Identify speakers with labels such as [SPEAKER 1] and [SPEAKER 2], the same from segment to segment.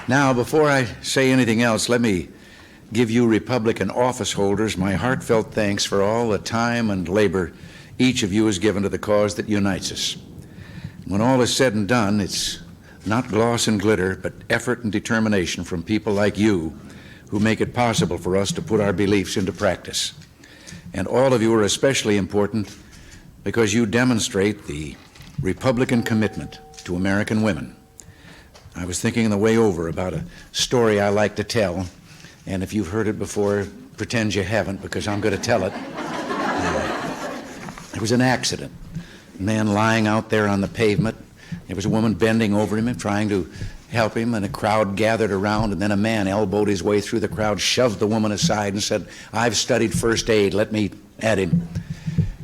[SPEAKER 1] Now, before I say anything else, let me give you Republican office holders my heartfelt thanks for all the time and labor each of you has given to the cause that unites us. When all is said and done, it's not gloss and glitter, but effort and determination from people like you who make it possible for us to put our beliefs into practice. And all of you are especially important because you demonstrate the Republican commitment to American women. I was thinking on the way over about a story I like to tell, and if you've heard it before, pretend you haven't, because I'm going to tell it. There was an accident. A man lying out there on the pavement. There was a woman bending over him and trying to help him, and a crowd gathered around, and then a man elbowed his way through the crowd, shoved the woman aside, and said, "I've studied first aid, let me at him."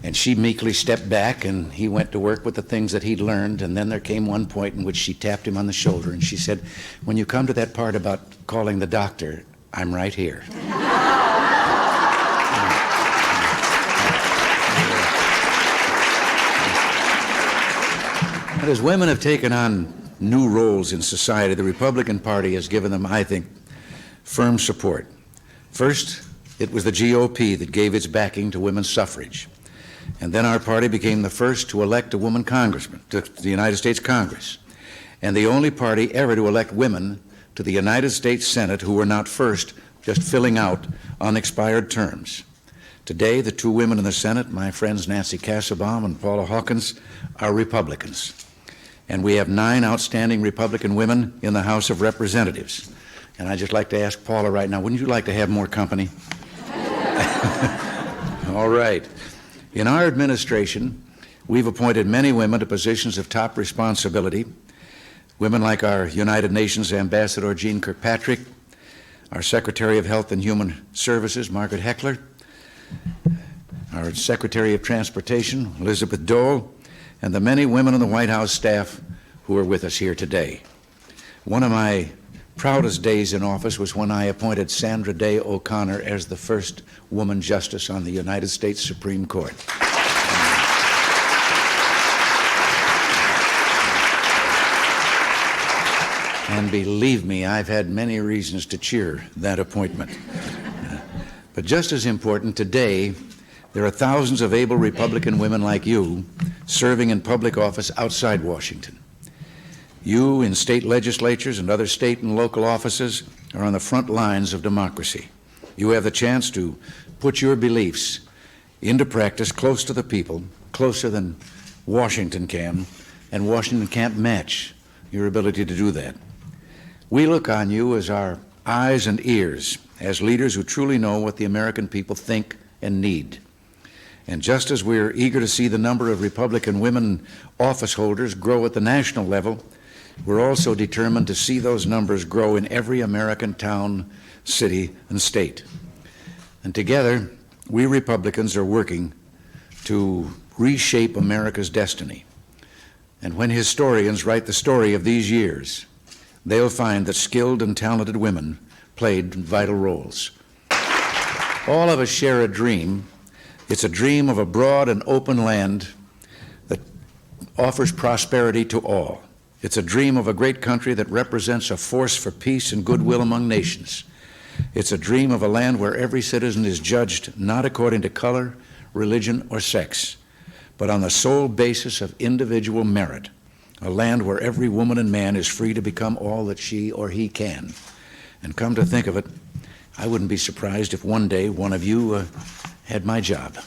[SPEAKER 1] And she meekly stepped back, and he went to work with the things that he'd learned, and then there came one point in which she tapped him on the shoulder, and she said, "When you come to that part about calling the doctor, I'm right here." But as women have taken on new roles in society, the Republican Party has given them, I think, firm support. First, it was the GOP that gave its backing to women's suffrage. And then our party became the first to elect a woman congressman to the United States Congress, and the only party ever to elect women to the United States Senate who were not first just filling out unexpired terms. Today, the two women in the Senate, my friends Nancy Kassebaum and Paula Hawkins, are Republicans. And we have 9 outstanding Republican women in the House of Representatives. And I'd just like to ask Paula right now, wouldn't you like to have more company? All right. In our administration, we've appointed many women to positions of top responsibility. Women like our United Nations Ambassador Jean Kirkpatrick, our Secretary of Health and Human Services, Margaret Heckler, our Secretary of Transportation, Elizabeth Dole, and the many women on the White House staff who are with us here today. One of my proudest days in office was when I appointed Sandra Day O'Connor as the first woman justice on the United States Supreme Court. And believe me, I've had many reasons to cheer that appointment. But just as important, today, there are thousands of able Republican women like you serving in public office outside Washington. You in state legislatures and other state and local offices are on the front lines of democracy. You have the chance to put your beliefs into practice close to the people, closer than Washington can, and Washington can't match your ability to do that. We look on you as our eyes and ears, as leaders who truly know what the American people think and need. And just as we're eager to see the number of Republican women office holders grow at the national level, we're also determined to see those numbers grow in every American town, city, and state. And together, we Republicans are working to reshape America's destiny. And when historians write the story of these years, they'll find that skilled and talented women played vital roles. All of us share a dream. It's a dream of a broad and open land that offers prosperity to all. It's a dream of a great country that represents a force for peace and goodwill among nations. It's a dream of a land where every citizen is judged not according to color, religion, or sex, but on the sole basis of individual merit. A land where every woman and man is free to become all that she or he can. And come to think of it, I wouldn't be surprised if one day one of you had my job.